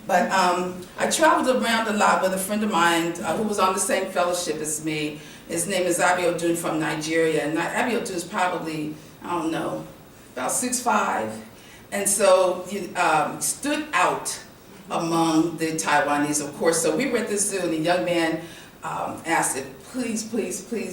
But I traveled around a lot with a friend of mine who was on the same fellowship as me. His name is Abiodun from Nigeria, and Abiodun is probably, I don't know, about 6'5", and so he stood out among the Taiwanese, of course. So we were at the zoo, and the young man asked if, please,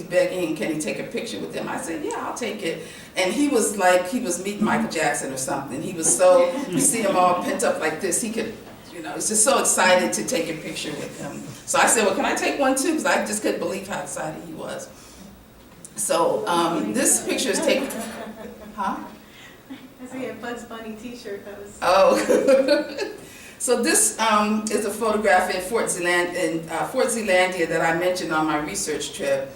begging, can he take a picture with him? I said, yeah, I'll take it. And he was like, he was meeting Michael Jackson or something. He was so, you see him all pent up like this, he could, you know, he's just so excited to take a picture with him. So I said, well, can I take one too? Because I just couldn't believe how excited he was. So this picture is taken, huh? I see a Bugs Bunny t-shirt that was... Oh. So this is a photograph in Fort Zeelandia that I mentioned on my research trip.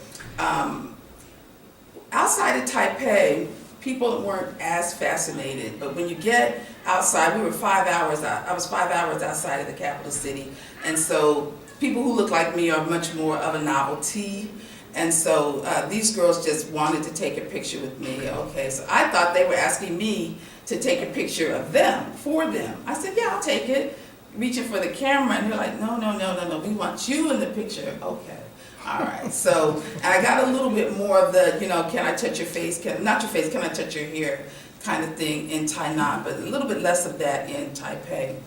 Outside of Taipei, people weren't as fascinated, but when you get outside, we were 5 hours out. I was 5 hours outside of the capital city, and so people who look like me are much more of a novelty. And so these girls just wanted to take a picture with me. Okay, so I thought they were asking me to take a picture of them, for them. I said, yeah, I'll take it. Reaching for the camera, and they're like, no, we want you in the picture. Okay, all right. So and I got a little bit more of the, you know, can I touch your face? Not your face, can I touch your hair kind of thing in Tainan, but a little bit less of that in Taipei.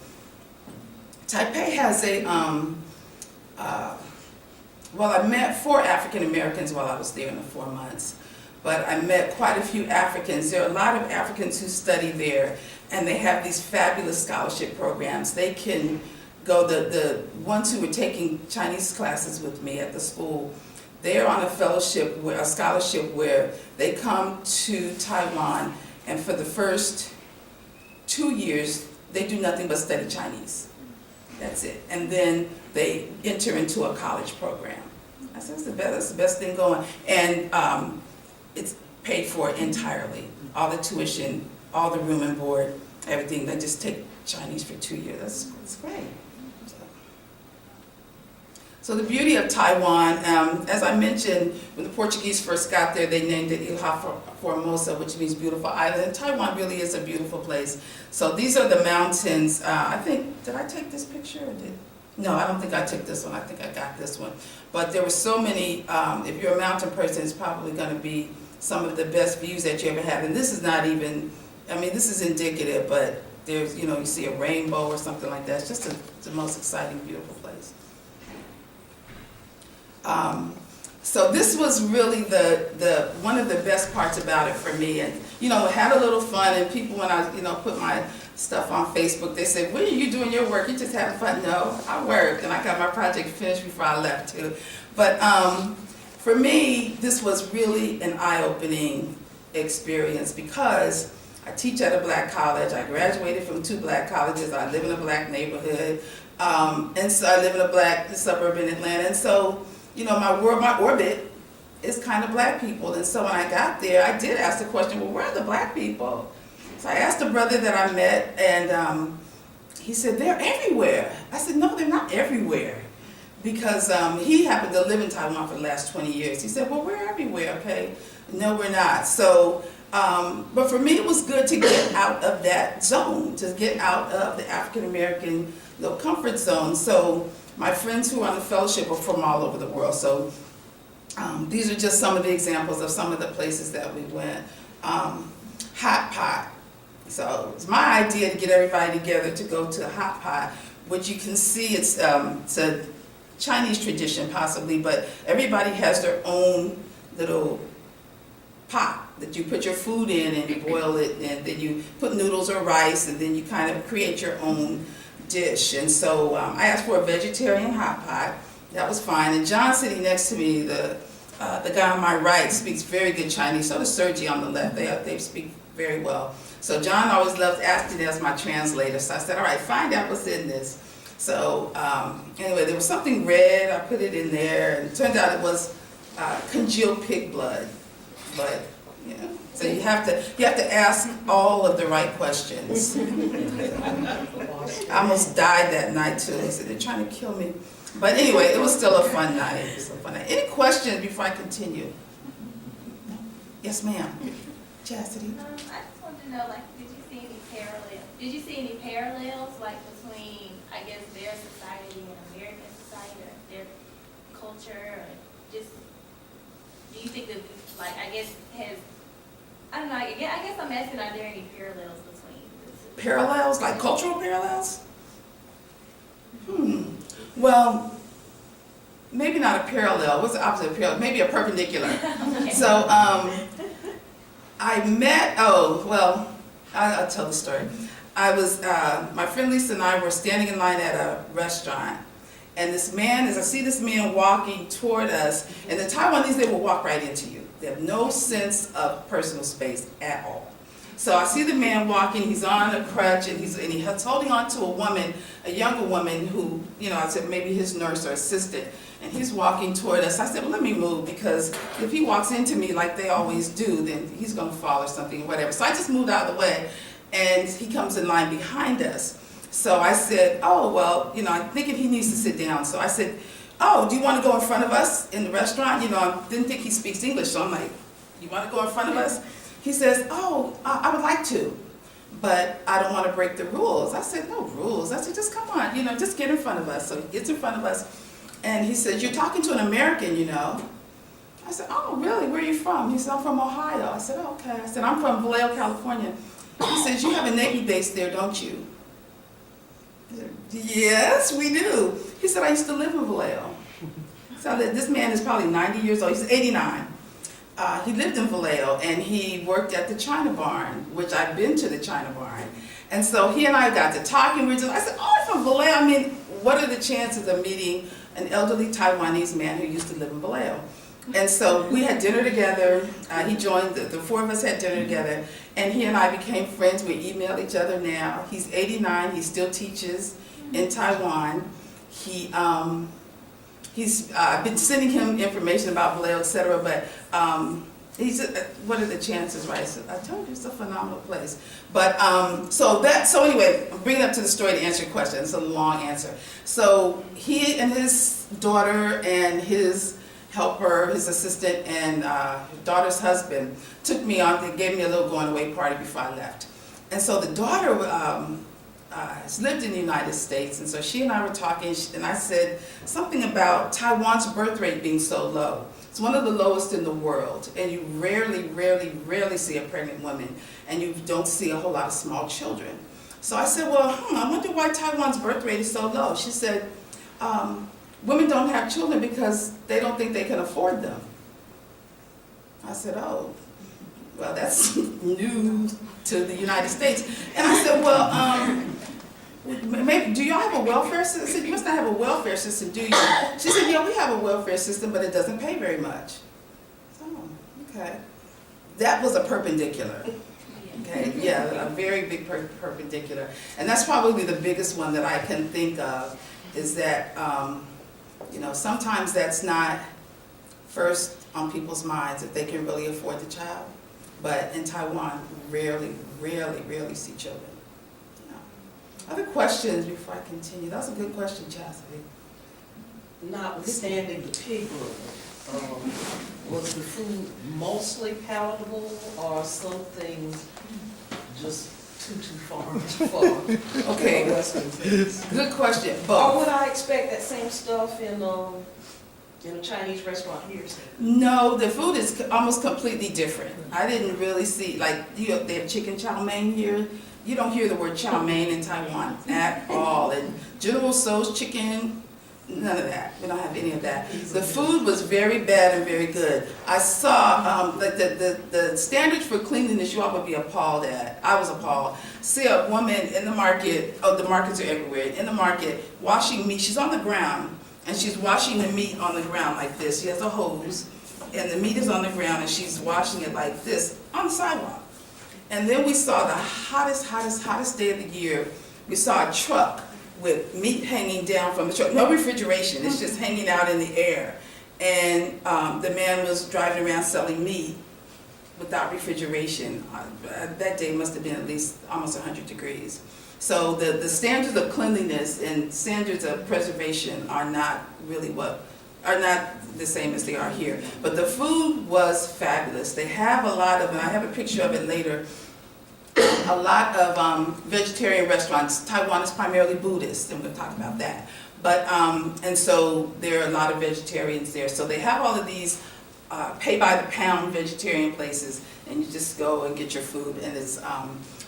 Taipei has a, well, I met 4 African Americans while I was there in the 4 months, but I met quite a few Africans. There are a lot of Africans who study there, and they have these fabulous scholarship programs. They can go, the ones who were taking Chinese classes with me at the school, they're on a fellowship, a scholarship where they come to Taiwan, and for the first 2 years, they do nothing but study Chinese. That's it. And then they enter into a college program. I said, that's the best thing going. And it's paid for entirely. All the tuition, all the room and board, everything. They just take Chinese for 2 years. That's great. So the beauty of Taiwan, as I mentioned, when the Portuguese first got there, they named it Ilha Formosa, which means beautiful island. And Taiwan really is a beautiful place. So these are the mountains. I think, did I take this picture? Or no, I don't think I took this one. I think I got this one. But there were so many, if you're a mountain person, it's probably going to be some of the best views that you ever have. And this is not even, I mean, this is indicative, but there's, you know, you see a rainbow or something like that. It's just the most exciting, beautiful place. So this was really the one of the best parts about it for me. And, you know, I had a little fun, and people, when I, you know, put my stuff on Facebook, they said, when are you doing your work? You just having fun? No, I worked, and I got my project finished before I left too. But for me, this was really an eye-opening experience because I teach at a black college. I graduated from 2 black colleges. I live in a black neighborhood. And so I live in a black suburb in Atlanta. And so, you know, my orbit is kind of black people. And so when I got there, I did ask the question, well, where are the black people? So I asked a brother that I met, and he said, they're everywhere. I said, no, they're not everywhere. Because he happened to live in Taiwan for the last 20 years. He said, well, we're everywhere, okay? No, we're not. So, but for me, it was good to get out of that zone, to get out of the African-American little comfort zone. So my friends who are on the fellowship are from all over the world. So these are just some of the examples of some of the places that we went. Hot pot. So it's my idea to get everybody together to go to hot pot, which you can see it's a Chinese tradition possibly, but everybody has their own little pot that you put your food in and you boil it, and then you put noodles or rice, and then you kind of create your own dish. And so I asked for a vegetarian hot pot. That was fine. And John sitting next to me, the guy on my right, speaks very good Chinese. So does Sergi on the left. They speak very well. So John always loved asking as my translator. So I said, all right, find out what's in this. So anyway, there was something red. I put it in there, and it turned out it was congealed pig blood. But you know, so you have to ask all of the right questions. I almost died that night too. He said, they're trying to kill me. But anyway, it was still a fun night. It was a fun night. Any questions before I continue? Yes, ma'am. Chastity. I just wanted to know, like, did you see any parallels, like, between I guess, their society and American society, or their culture, or just, do you think that, like, I guess, I don't know, I guess I'm asking, are there any parallels between the two? Parallels, like cultural parallels? Well, maybe not a parallel. What's the opposite of parallel? Maybe a perpendicular. Okay. So, I met, I'll tell the story. My friend Lisa and I were standing in line at a restaurant, and this man, as I see this man walking toward us, and the Taiwanese, they will walk right into you. They have no sense of personal space at all. So I see the man walking, he's on a crutch, and he's holding on to a woman, a younger woman who, I said maybe his nurse or assistant, and he's walking toward us. I said, well, let me move, because if he walks into me like they always do, then he's gonna fall or something, whatever. So I just moved out of the way, and he comes in line behind us. So I said, oh, well, I'm thinking he needs to sit down. So I said, oh, do you want to go in front of us in the restaurant? I didn't think he speaks English, so I'm like, you want to go in front of us? He says, oh, I would like to, but I don't want to break the rules. I said, no rules. I said, just come on, just get in front of us. So he gets in front of us, and he says, you're talking to an American, I said, oh, really? Where are you from? He said, I'm from Ohio. I said, oh, okay. I said, I'm from Vallejo, California. He says, you have a Navy base there, don't you? I said, yes, we do. He said, I used to live in Vallejo. So this man is probably 90 years old. He's 89. He lived in Vallejo, and he worked at the China Barn, which I've been to the China Barn. And so he and I got to talking. I said, oh, I'm from Vallejo. I mean, what are the chances of meeting an elderly Taiwanese man who used to live in Vallejo? And so we had dinner together. He joined, the four of us had dinner together, and he and I became friends. We email each other now. He's 89. He still teaches in Taiwan. I've been sending him information about Vallejo, etc. But what are the chances, right? So I told you, it's a phenomenal place. But so anyway, I'm bringing up to the story to answer your question. It's a long answer. So he and his daughter and his helper, his assistant, and his daughter's husband took me on. They gave me a little going away party before I left. And so the daughter has lived in the United States, and so she and I were talking, and I said something about Taiwan's birth rate being so low. It's one of the lowest in the world, and you rarely see a pregnant woman, and you don't see a whole lot of small children. So I said, well, I wonder why Taiwan's birth rate is so low. She said, women don't have children because they don't think they can afford them. I said, oh, well, that's new to the United States. And I said, well, maybe, do y'all have a welfare system? I said, you must not have a welfare system, do you? She said, yeah, we have a welfare system, but it doesn't pay very much. Oh, okay. That was a perpendicular. Okay, yeah, a very big perpendicular. And that's probably the biggest one that I can think of, is that, sometimes that's not first on people's minds if they can really afford the child. But in Taiwan, rarely see children. Other questions before I continue? That's a good question, Chastity. Notwithstanding the pig room, was the food mostly palatable, or some things just too far? Okay, Western things? good question. Or Both. would I expect that same stuff in a Chinese restaurant here? No, the food is almost completely different. I didn't really see, they have chicken chow mein here. You don't hear the word chow mein in Taiwan at all. And General Tso's chicken, none of that. We don't have any of that. The food was very bad and very good. I saw the standards for cleanliness you all would be appalled at. I was appalled. See a woman in the market, the markets are everywhere, in the market, washing meat. She's on the ground, and she's washing the meat on the ground like this. She has a hose, and the meat is on the ground, and she's washing it like this on the sidewalk. And then we saw the hottest day of the year. We saw a truck with meat hanging down from the truck. No refrigeration, it's just hanging out in the air. And the man was driving around selling meat without refrigeration. That day must have been at least almost 100 degrees. So the standards of cleanliness and standards of preservation are not the same as they are here. But the food was fabulous. They have a lot of, and I have a picture of it later, a lot of vegetarian restaurants. Taiwan is primarily Buddhist, and we'll talk about that. But, and so there are a lot of vegetarians there. So they have all of these pay by the pound vegetarian places, and you just go and get your food, and it's,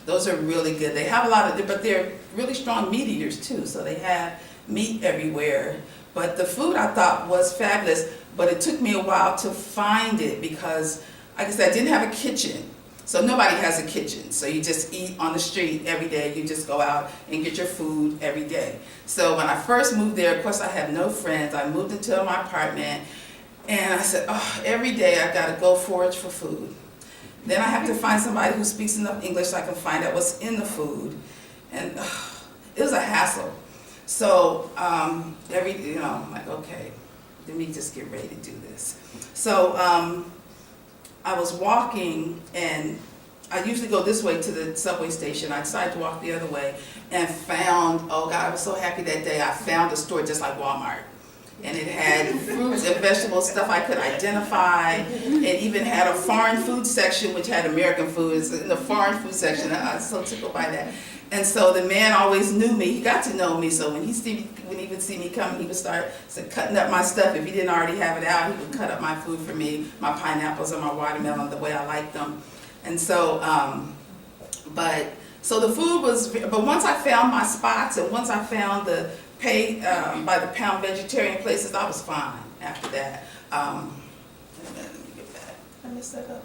those are really good. They have a lot of, but they're really strong meat eaters too, so they have meat everywhere. But the food I thought was fabulous, but it took me a while to find it because, like I said, I didn't have a kitchen. So nobody has a kitchen, so you just eat on the street every day. You just go out and get your food every day. So when I first moved there, of course I had no friends. I moved into my apartment, and I said, oh, every day I gotta go forage for food. Then I have to find somebody who speaks enough English so I can find out what's in the food. And it was a hassle. So I'm like, okay, let me just get ready to do this. So I was walking, and I usually go this way to the subway station. I decided to walk the other way and found, oh God, I was so happy that day. I found a store just like Walmart. And it had fruits and vegetables, stuff I could identify. It even had a foreign food section, which had American foods in the foreign food section. I was so tickled by that. And so the man always knew me. He got to know me. So when he would see me coming, he would start cutting up my stuff. If he didn't already have it out, he would cut up my food for me, my pineapples and my watermelon, the way I liked them. And so, so the food was, but once I found my spots and once I found the pay by the pound vegetarian places, I was fine after that. Let me get back. I messed that up.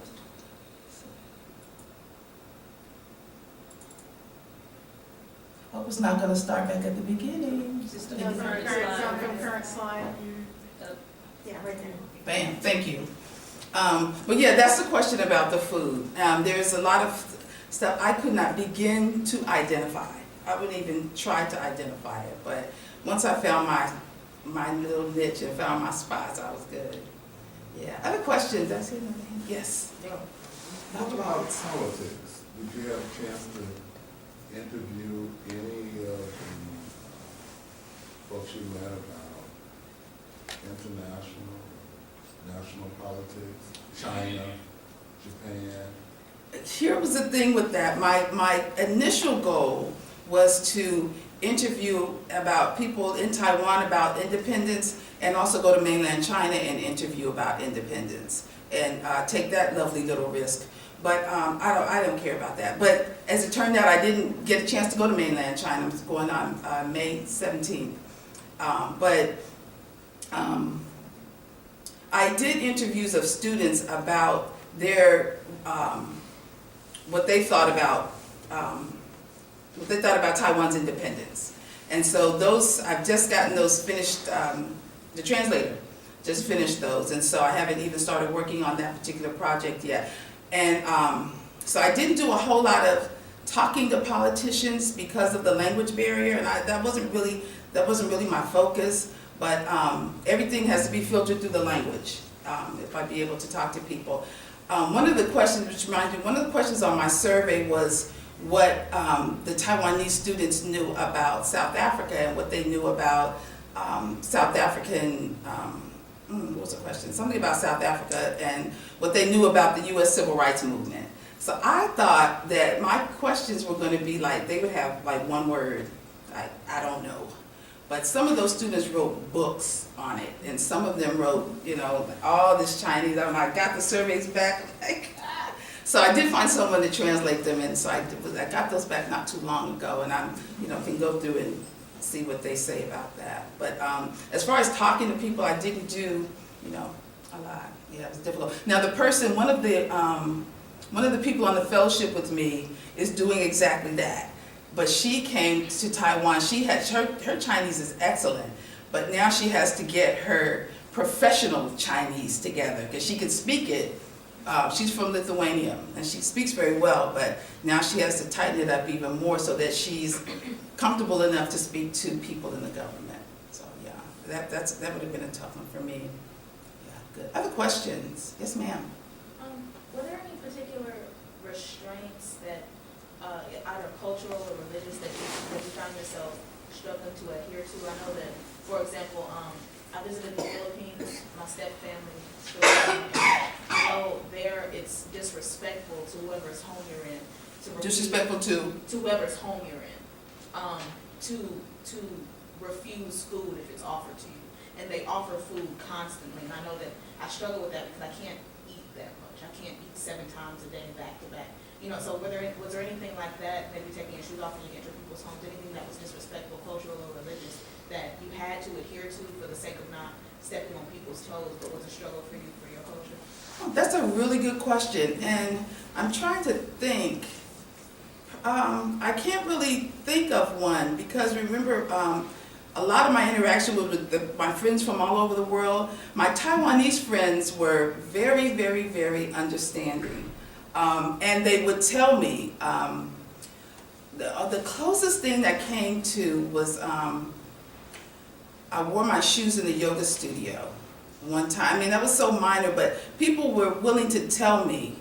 I was not going to start back at the beginning. Just from current slide. Yeah, right there. Bam, thank you. But yeah, that's the question about the food. There's a lot of stuff I could not begin to identify. I wouldn't even try to identify it, but once I found my little niche and found my spots, I was good. Yeah. Other questions? I see my hand. Yes. What about politics? Did you have a chance to interview any of the folks you met about international, national politics, China, Japan? Here was the thing with that. My initial goal was to interview about people in Taiwan about independence, and also go to mainland China and interview about independence, and take that lovely little risk. But I don't care about that. But as it turned out, I didn't get a chance to go to mainland China. It was going on May 17th. I did interviews of students about their what they thought about Taiwan's independence. And so those, I've just gotten those finished, the translator just finished those, and so I haven't even started working on that particular project yet. And so I didn't do a whole lot of talking to politicians because of the language barrier, and that wasn't really my focus, but everything has to be filtered through the language if I'd be able to talk to people. One of the questions, which reminds me, one of the questions on my survey was what the Taiwanese students knew about South Africa and what they knew about South African, what was the question? Something about South Africa and what they knew about the U.S. Civil Rights Movement. So I thought that my questions were going to be like, they would have like one word, like, I don't know. But some of those students wrote books on it, and some of them wrote, all this Chinese. I got the surveys back, so I did find someone to translate them, and so I got those back not too long ago, and I, can go through and see what they say about that. But as far as talking to people, I didn't do, a lot. Yeah, it was difficult. Now the person, one of the people on the fellowship with me is doing exactly that. But she came to Taiwan. Her Chinese is excellent, but now she has to get her professional Chinese together because she can speak it. She's from Lithuania and she speaks very well, but now she has to tighten it up even more so that she's comfortable enough to speak to people in the government. So yeah, that would have been a tough one for me. Yeah, good. Other questions? Yes, ma'am. Were there any particular restraints that either cultural or religious that you found yourself struggling to adhere to? I know that, for example, I visited the Philippines, my step family, there it's disrespectful to whoever's home you're in. refuse- Disrespectful to, to whoever's home you're in, to refuse food if it's offered to you. And they offer food constantly, and I know that I struggle with that because I can't eat that much. I can't eat 7 times a day back to back. You know, so was there anything like that, maybe taking your shoes off when you enter people's homes, anything that was disrespectful, cultural or religious, that you had to adhere to for the sake of not stepping on people's toes, but was a struggle for you for your culture? oh, that's a really good question, and I'm trying to think. I can't really think of one, because remember, a lot of my interaction was with my friends from all over the world. My Taiwanese friends were very, very, very understanding. And they would tell me, the closest thing that came to was, I wore my shoes in the yoga studio one time. I mean, that was so minor, but people were willing to tell me,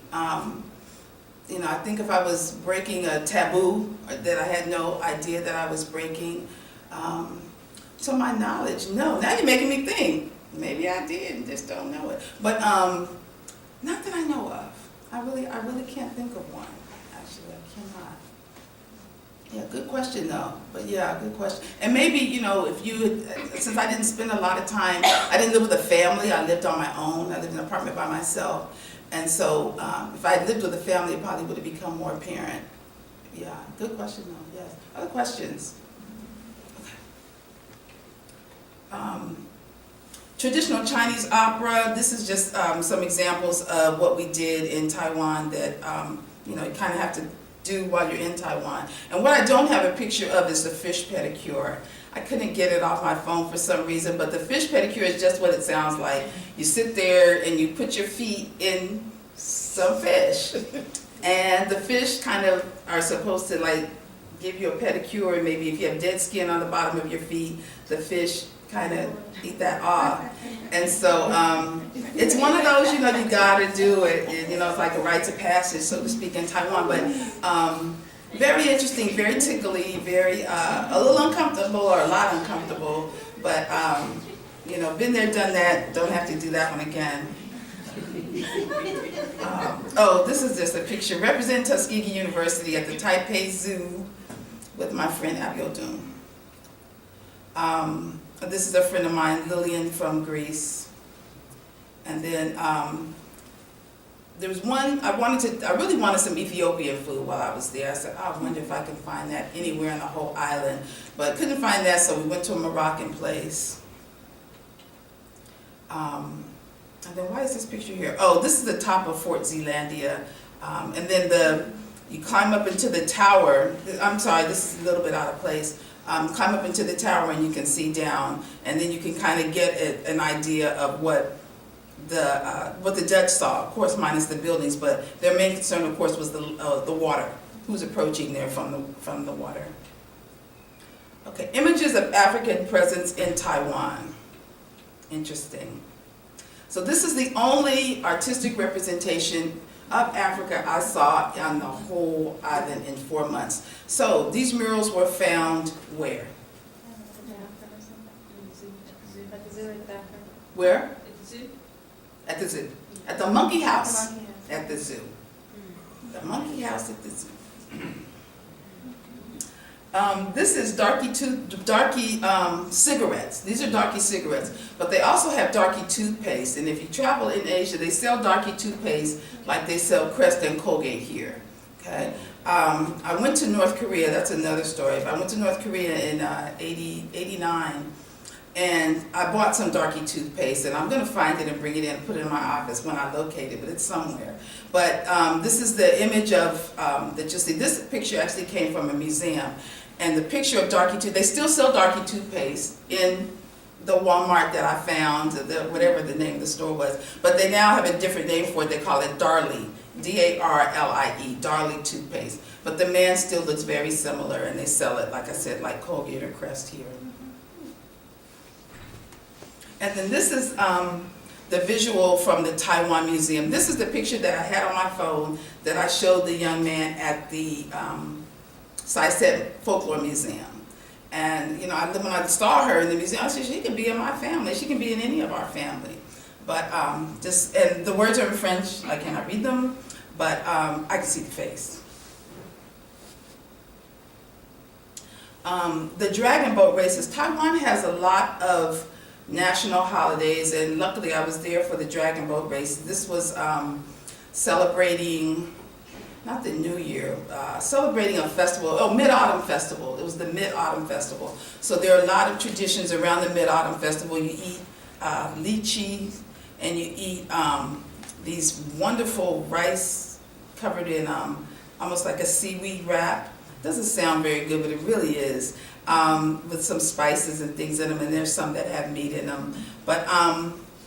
you know, I think if I was breaking a taboo that I had no idea that I was breaking, to my knowledge, no. Now you're making me think. Maybe I did and just don't know it. But not that I know of. I really can't think of one. Actually, I cannot. Yeah, good question though. But yeah, good question. And maybe, you know, if you, since I didn't spend a lot of time, I didn't live with a family. I lived on my own. I lived in an apartment by myself. And so if I had lived with a family, it probably would have become more apparent. Yeah, good question though. Yes. Other questions? Traditional Chinese opera. This is just some examples of what we did in Taiwan that you know, you kind of have to do while you're in Taiwan. And what I don't have a picture of is the fish pedicure. I couldn't get it off my phone for some reason, but the fish pedicure is just what it sounds like. You sit there and you put your feet in some fish, and the fish kind of are supposed to like give you a pedicure. Maybe if you have dead skin on the bottom of your feet, the fish kind of eat that off. And so it's one of those, you know, you gotta do it. And, you know, it's like a rite of passage, so to speak, in Taiwan. But very interesting, very tickly, very a little uncomfortable, or a lot uncomfortable. But you know, been there, done that. Don't have to do that one again. Oh, this is just a picture representing Tuskegee University at the Taipei Zoo with my friend Abiodun. This is a friend of mine, Lillian from Greece. And then there was one, I really wanted some Ethiopian food while I was there. I said, I wonder if I can find that anywhere in the whole island. But couldn't find that, so we went to a Moroccan place. And then why is this picture here? Oh, this is the top of Fort Zeelandia. And then you climb up into the tower. I'm sorry, this is a little bit out of place. Climb up into the tower and you can see down, and then you can kind of get an idea of what the Dutch saw, of course minus the buildings, but their main concern, of course, was the water. Who's approaching there from the water? Okay, images of African presence in Taiwan. Interesting. So this is the only artistic representation of Africa I saw on the whole island in 4 months. So these murals were found where? Where? At the zoo? At the zoo. At the monkey house at the zoo. The monkey house at the zoo. This is darky cigarettes. These are darky cigarettes, but they also have darky toothpaste. And if you travel in Asia, they sell darky toothpaste like they sell Crest and Colgate here. Okay. I went to North Korea. That's another story. I went to North Korea in 89, and I bought some darky toothpaste, and I'm going to find it and bring it in and put it in my office when I locate it, but it's somewhere. But this is the image of that you see. This picture actually came from a museum. And the picture of darky toothpaste, they still sell darky toothpaste in the Walmart that I found, whatever the name of the store was. But they now have a different name for it. They call it Darlie, D-A-R-L-I-E, Darlie toothpaste. But the man still looks very similar, and they sell it, like I said, like Colgate or Crest here. And then this is the visual from the Taiwan Museum. This is the picture that I had on my phone that I showed the young man at the Saiset Folklore Museum. And you know, when I saw her in the museum, I said, she can be in my family. She can be in any of our family. But and the words are in French. I cannot read them, but I can see the face. The dragon boat races. Taiwan has a lot of national holidays, and luckily I was there for the dragon boat race. This was celebrating, not the New Year, celebrating a festival, Mid-Autumn Festival. It was the Mid-Autumn Festival. So there are a lot of traditions around the Mid-Autumn Festival. You eat lychee, and you eat these wonderful rice covered in almost like a seaweed wrap. Doesn't sound very good, but it really is. With some spices and things in them, and there's some that have meat in them. But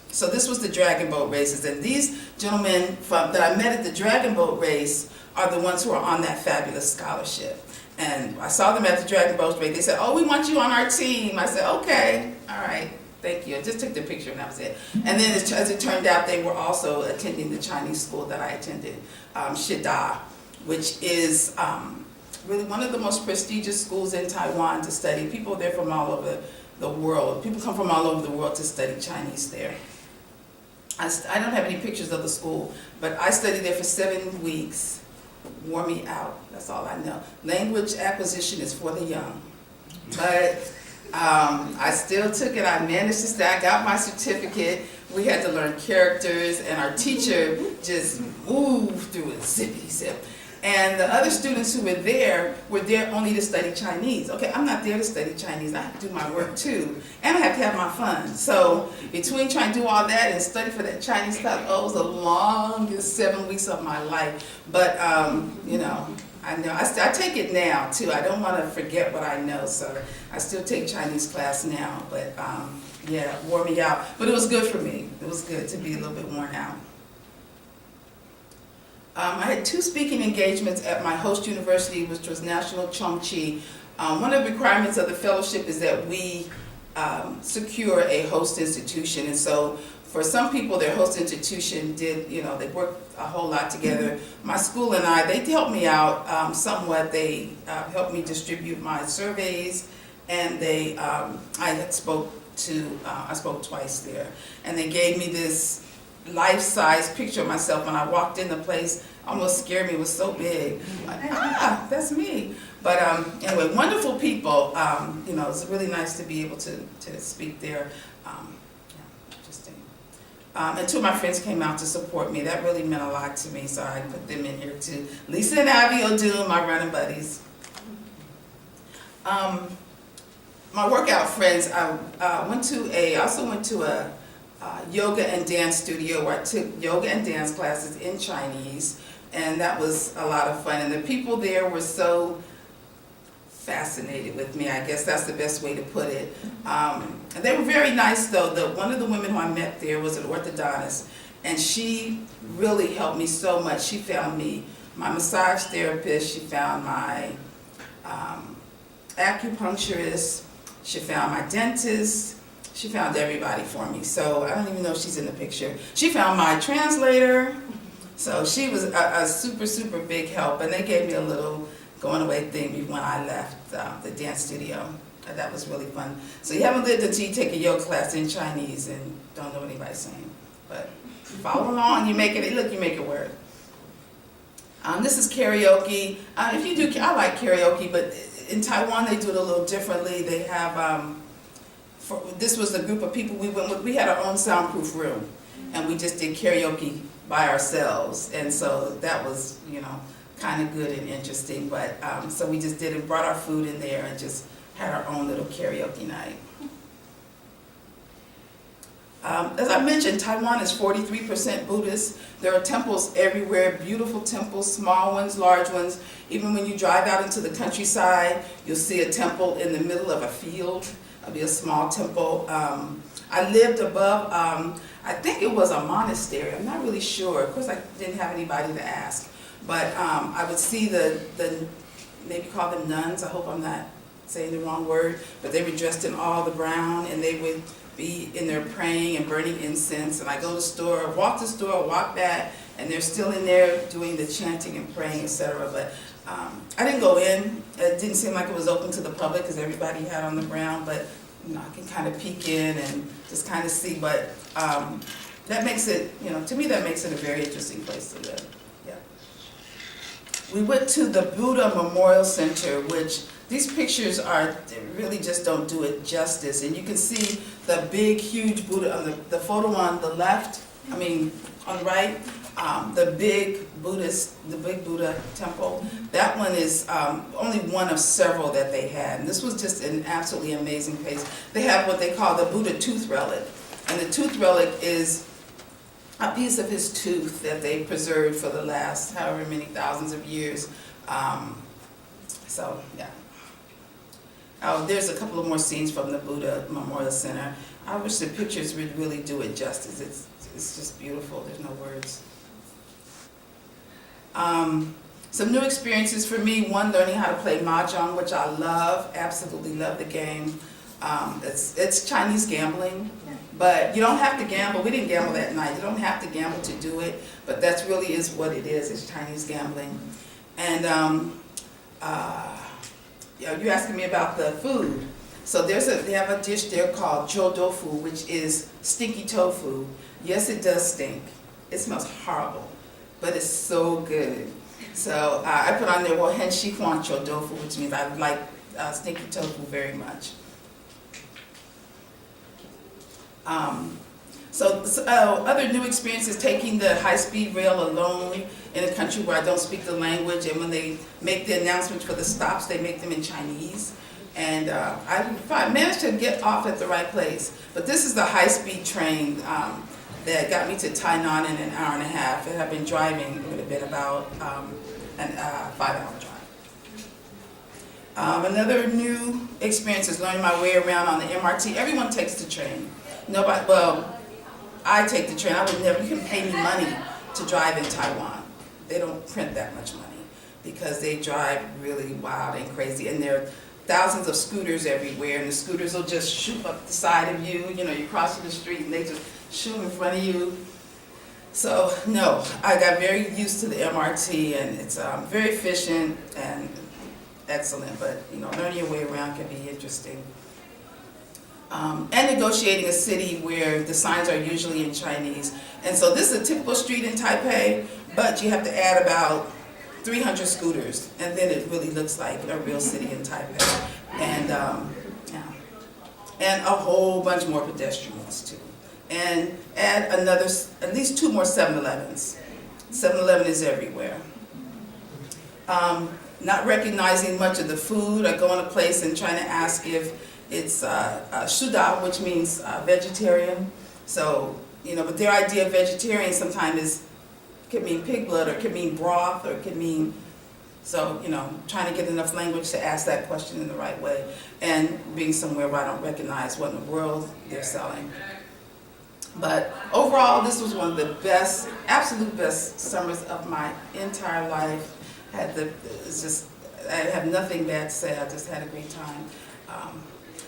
so this was the dragon boat races, and these gentlemen that I met at the dragon boat race are the ones who are on that fabulous scholarship. And I saw them at the dragon boat race. They said, "Oh, we want you on our team." I said, "Okay, all right, thank you." I just took the picture and that was it. And then as it turned out, they were also attending the Chinese school that I attended, Shida, which is really one of the most prestigious schools in Taiwan to study. People are there from all over the world. People come from all over the world to study Chinese there. I don't have any pictures of the school, but I studied there for 7 weeks. Wore me out, that's all I know. Language acquisition is for the young. But I still took it, I managed to stay, I got my certificate. We had to learn characters, and our teacher just moved through it, zippity zip. And the other students who were there only to study Chinese. Okay, I'm not there to study Chinese, I have to do my work too. And I have to have my fun. So between trying to do all that and study for that Chinese class, it was the longest 7 weeks of my life. But, you know, I take it now too. I don't want to forget what I know, so I still take Chinese class now. But yeah, it wore me out. But it was good for me. It was good to be a little bit worn out. I had 2 speaking engagements at my host university, which was National Chongqing. One of the requirements of the fellowship is that we secure a host institution. And so for some people, their host institution did, you know, they worked a whole lot together. My school and they helped me out somewhat. They helped me distribute my surveys, and I spoke twice there. And they gave me this life-size picture of myself when I walked in the place. Almost scared me, it was so big. Like, that's me. But anyway, wonderful people. You know, it's really nice to be able to speak there. Yeah, interesting. And 2 of my friends came out to support me. That really meant a lot to me, so I put them in here too. Lisa and Abby O'Doon, my running buddies. My workout friends, I also went to a yoga and dance studio where I took yoga and dance classes in Chinese, and that was a lot of fun. And the people there were so fascinated with me, I guess that's the best way to put it. And they were very nice though. One of the women who I met there was an orthodontist, and she really helped me so much. She found me my massage therapist, she found my acupuncturist, she found my dentist. She found everybody for me, so I don't even know if she's in the picture. She found my translator, so she was a super, super big help, and they gave me a little going away thing when I left the dance studio. That was really fun. So you haven't lived until you take a yoga class in Chinese and don't know what anybody's saying. But follow along, you make it work. This is karaoke. If you do, I like karaoke, but in Taiwan they do it a little differently. They have, this was a group of people we went with. We had our own soundproof room, and we just did karaoke by ourselves. And so that was, you know, kind of good and interesting. But so we just did it, brought our food in there, and just had our own little karaoke night. As I mentioned, Taiwan is 43% Buddhist. There are temples everywhere, beautiful temples, small ones, large ones. Even when you drive out into the countryside, you'll see a temple in the middle of a field. It'll be a small temple. I lived above, I think it was a monastery, I'm not really sure. Of course, I didn't have anybody to ask. But I would see the maybe call them nuns, I hope I'm not saying the wrong word, but they were dressed in all the brown, and they would be in there praying and burning incense. And I go to the store, walk back, and they're still in there doing the chanting and praying, etc. But I didn't go in. It didn't seem like it was open to the public because everybody had on the brown, but you know, I can kind of peek in and just kind of see. But that makes it, you know, to me that makes it a very interesting place to live. Yeah. We went to the Buddha Memorial Center, which these pictures they really just don't do it justice. And you can see the big, huge Buddha on the photo on the left, on the right, the big Buddha temple. That one is only one of several that they had. And this was just an absolutely amazing place. They have what they call the Buddha tooth relic. And the tooth relic is a piece of his tooth that they preserved for the last however many thousands of years. So, yeah. There's a couple of more scenes from the Buddha Memorial Center. I wish the pictures would really do it justice. It's just beautiful. There's no words. Some new experiences for me. One, learning how to play mahjong, which I love. Absolutely love the game. It's Chinese gambling, but you don't have to gamble. We didn't gamble that night. You don't have to gamble to do it, but that's really is what it is. It's Chinese gambling. And you're asking me about the food. So they have a dish there called chou tofu, which is stinky tofu. Yes, it does stink. It smells horrible, but it's so good. So I put on there, hen shi huang chou tofu, which means I like stinky tofu very much. Other new experiences, taking the high-speed rail alone in a country where I don't speak the language, and when they make the announcements for the stops, they make them in Chinese. And I managed to get off at the right place. But this is the high-speed train that got me to Tainan in an hour and a half. If I've been driving, it would have been about a 5-hour drive. Another new experience is learning my way around on the MRT. Everyone takes the train. I take the train. I would never. You can pay me money to drive in Taiwan. They don't print that much money because they drive really wild and crazy. And there are thousands of scooters everywhere, and the scooters will just shoot up the side of you. You know, you're crossing the street and they just shoot in front of you. So no, I got very used to the MRT, and it's very efficient and excellent. But learning your way around can be interesting. And negotiating a city where the signs are usually in Chinese. And so this is a typical street in Taipei, but you have to add about 300 scooters, and then it really looks like a real city in Taipei. And and a whole bunch more pedestrians too. And add at least 2 more 7-Elevens. 7-Eleven is everywhere. Not recognizing much of the food. I go in a place and trying to ask if it's shuda, which means vegetarian. So, but their idea of vegetarian sometimes could mean pig blood, or it could mean broth, or it could mean, trying to get enough language to ask that question in the right way, and being somewhere where I don't recognize what in the world they're selling. But overall, this was one of the best, absolute best summers of my entire life. I have nothing bad to say. I just had a great time.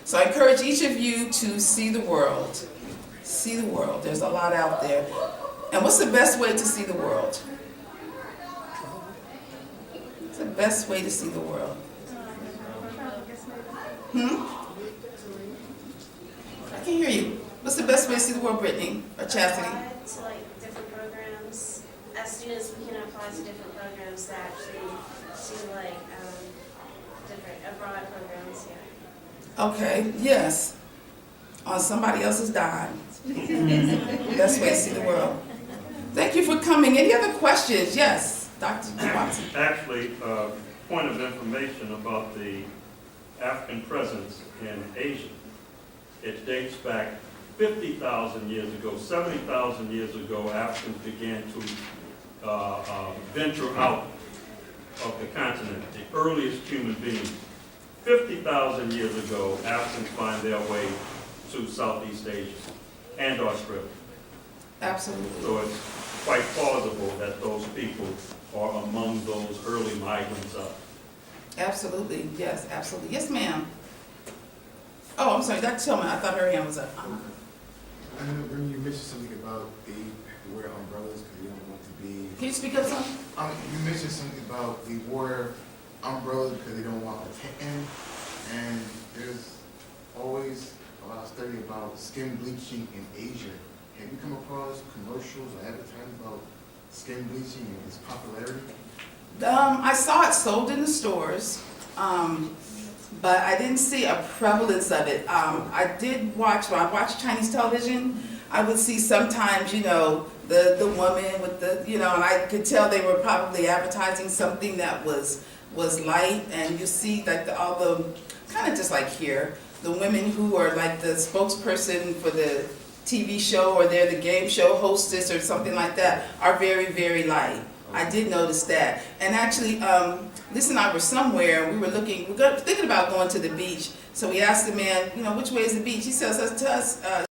So I encourage each of you to see the world. See the world. There's a lot out there. And what's the best way to see the world? What's the best way to see the world? I can hear you. What's the best way to see the world, Brittany or Chastity? Apply to different programs. As students, we can apply to different programs that actually do different abroad programs here. Okay, yes. On somebody else's dime. Best way to see the world. Thank you for coming. Any other questions? Yes, Dr. Watson. Actually, point of information about the African presence in Asia. It dates back 50,000 years ago, 70,000 years ago, Africans began to venture out of the continent, the earliest human beings. 50,000 years ago, Africans find their way to Southeast Asia and Australia. Absolutely. So it's quite plausible that those people are among those early migrants up. Absolutely, yes, absolutely. Yes, ma'am. Oh, I'm sorry, Dr. Tillman, I thought her hand was up. I know when you mentioned something about they have to wear umbrellas because they don't want to be. Can you speak up some? You mentioned something about they wear umbrellas because they don't want attention, and there's always a lot of study about skin bleaching in Asia. Have you come across commercials or advertising about skin bleaching and its popularity? I saw it sold in the stores. but I didn't see a prevalence of it. I did watch, when I watched Chinese television, I would see sometimes, you know, the woman with the, you know, and I could tell they were probably advertising something that was light, and you see like all the, kind of just like here, the women who are like the spokesperson for the TV show, or they're the game show hostess or something like that, are very, very light. I did notice that. And actually, Lisa and I were somewhere, and we were thinking about going to the beach. So we asked the man, you know, which way is the beach? He says to us,